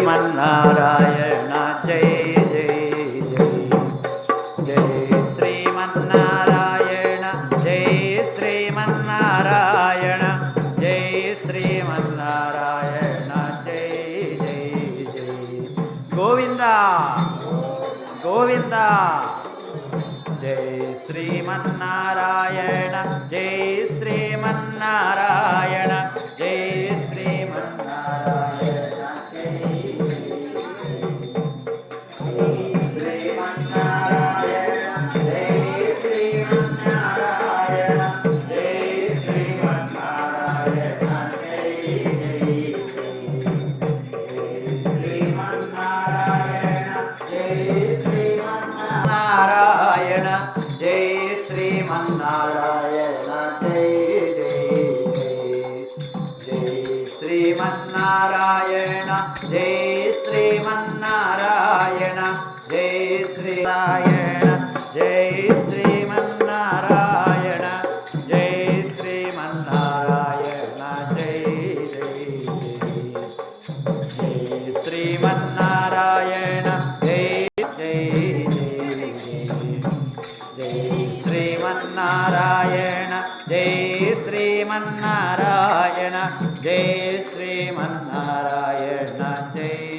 श्रीमन्नारायण जय जय जय जय श्रीमन्नारायण जय श्रीमन्नारायण जय श्रीमन्नारायण जय जय जय गोविंदा गोविंदा जय श्रीमन्नारायण जय श्रीमन्नारायण जय श्रीमन्नारायण नारायण जय श्रीमन्नारायण जय जय जय श्रीमन्नारायण जय श्रीमन्नारायण जय श्रीनारायण जय श्रीमन्नारायण जय श्रीमन्नारायण जय जय जय श्रीमन्नारायण जय जय जय श्रीमन्नारायण जय श्रीमन्नारायण जय श्रीमन्नारायण जय